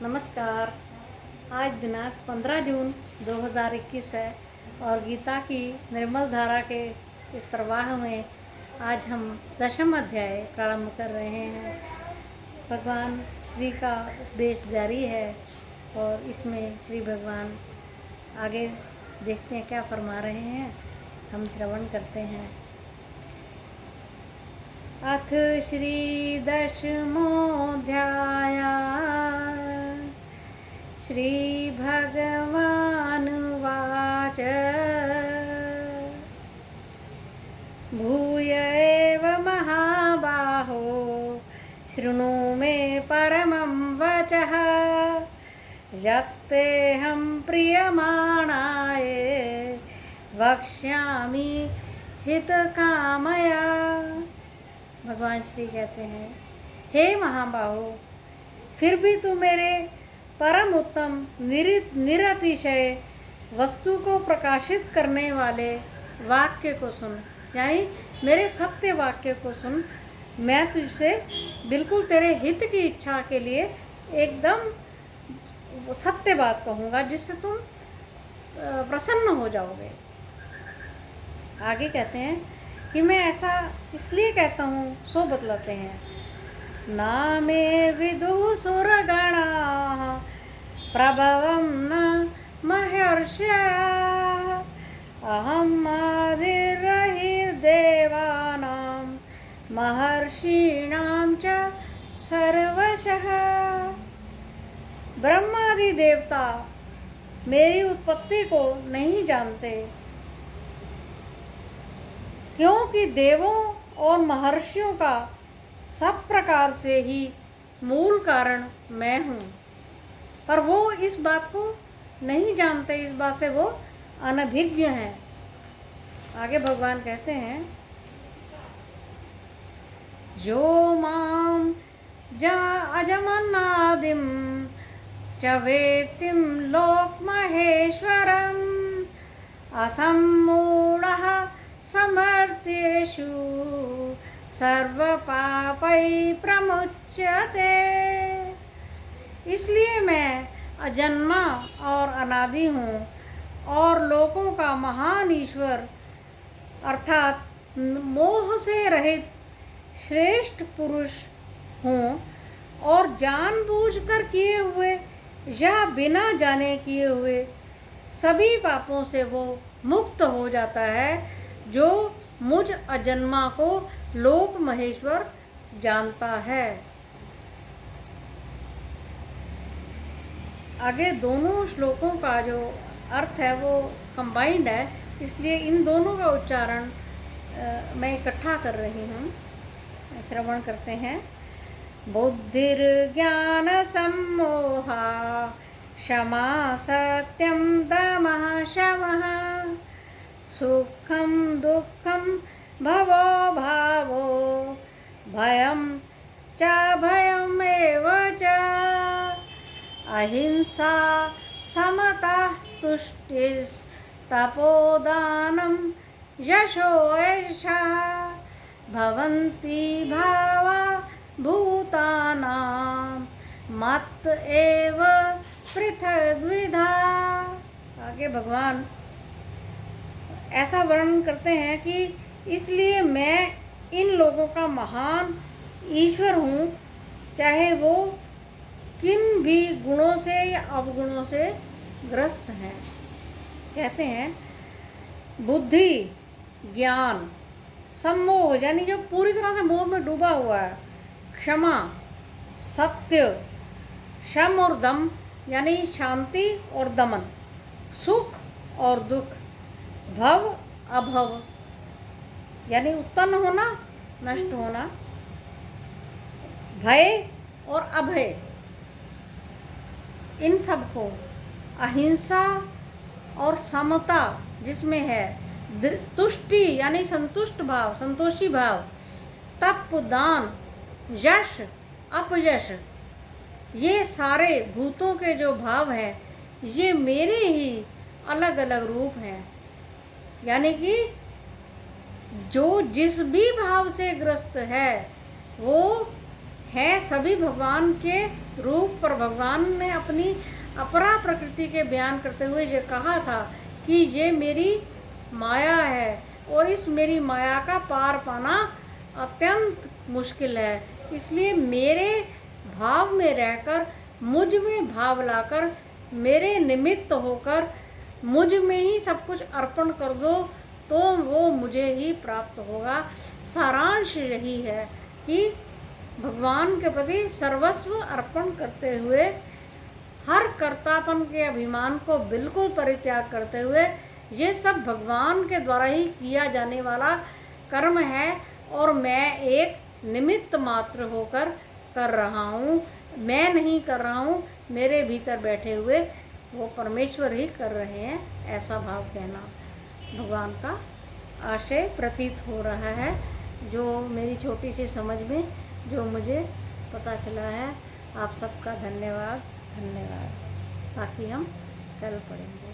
नमस्कार। आज दिनांक 15 जून 2021 है और गीता की निर्मल धारा के इस प्रवाह में आज हम 10वां अध्याय प्रारंभ कर रहे हैं। भगवान श्री का उपदेश जारी है और इसमें श्री भगवान आगे देखते हैं क्या फरमा रहे हैं। हम श्रवण करते हैं। अथ श्री 10मोऽध्याय। श्रीभगवानुवाच भूय एव महाबाहो शृणु मे परमं वचः यत्तेऽहं प्रीयमाणाय वक्ष्यामि हितकामया। भगवान श्री कहते हैं, हे महाबाहो, फिर भी तू मेरे परम उत्तम निरतिशय वस्तु को प्रकाशित करने वाले वाक्य को सुन, यानी मेरे सत्य वाक्य को सुन। मैं तुझसे बिल्कुल तेरे हित की इच्छा के लिए एकदम सत्य बात कहूँगा जिससे तुम प्रसन्न हो जाओगे। आगे कहते हैं कि मैं ऐसा इसलिए कहता हूँ, सो बतलाते हैं। ना मे विदुः सुरगणाः प्रभवं न महर्षयः अहम् आदिर्देवानां महर्षीणां च सर्वशः। ब्रह्मादि देवता मेरी उत्पत्ति को नहीं जानते, क्योंकि देवों और महर्षियों का सब प्रकार से ही मूल कारण मैं हूँ, पर वो इस बात को नहीं जानते। इस बात से वो अनभिज्ञ हैं। आगे भगवान कहते हैं, जो माम अजमन्नादिम च वेत्तिं लोकमहेश्वरम् असम्मूढ़ः समर्थ्येषु सर्वपापै प्रमुच्यते। इसलिए मैं अजन्मा और अनादि हूँ और लोकों का महान ईश्वर अर्थात मोह से रहित श्रेष्ठ पुरुष हूँ, और जानबूझकर किए हुए या बिना जाने किए हुए सभी पापों से वो मुक्त हो जाता है, जो मुझ अजन्मा को लोक महेश्वर जानता है। आगे दोनों श्लोकों का जो अर्थ है वो कंबाइंड है, इसलिए इन दोनों का उच्चारण मैं इकट्ठा कर रही हूँ। श्रवण करते हैं। बुद्धिर्ज्ञान सम्मोहा क्षमा सत्यम दमः शमः सुखम दुःखम भवो भावो भयं च भयमेव च अहिंसा समता तुष्टिस्तपोदानं यशो यशः भवन्ति भावा भूतानां मत एव पृथग्विधा। आगे भगवान ऐसा वर्णन करते हैं कि इसलिए मैं इन लोगों का महान ईश्वर हूँ, चाहे वो किन भी गुणों से या अवगुणों से ग्रस्त हैं। कहते हैं, बुद्धि, ज्ञान, सम्मोह यानी जो पूरी तरह से मोह में डूबा हुआ है, क्षमा, सत्य, शम और दम यानी शांति और दमन, सुख और दुख, भव अभव यानी उत्पन्न होना नष्ट होना, भय और अभय, इन सब को अहिंसा और समता जिसमें है, तुष्टि यानी संतुष्ट भाव, संतोषी भाव, तप, दान, यश, अपयश, ये सारे भूतों के जो भाव हैं ये मेरे ही अलग अलग रूप हैं। यानी कि जो जिस भी भाव से ग्रस्त है वो है सभी भगवान के रूप और भगवान ने अपनी अपरा प्रकृति के बयान करते हुए ये कहा था कि ये मेरी माया है और इस मेरी माया का पार पाना अत्यंत मुश्किल है। इसलिए मेरे भाव में रहकर, मुझ में भाव लाकर, मेरे निमित्त होकर मुझ में ही सब कुछ अर्पण कर दो तो वो मुझे ही प्राप्त होगा। सारांश यही है कि भगवान के प्रति सर्वस्व अर्पण करते हुए, हर कर्तापन के अभिमान को बिल्कुल परित्याग करते हुए, ये सब भगवान के द्वारा ही किया जाने वाला कर्म है और मैं एक निमित्त मात्र होकर कर रहा हूँ। मैं नहीं कर रहा हूँ, मेरे भीतर बैठे हुए वो परमेश्वर ही कर रहे हैं, ऐसा भाव कहना भगवान का आशय प्रतीत हो रहा है। जो मेरी छोटी सी समझ में जो मुझे पता चला है, आप सबका धन्यवाद। बाकी हम कल पढ़ेंगे।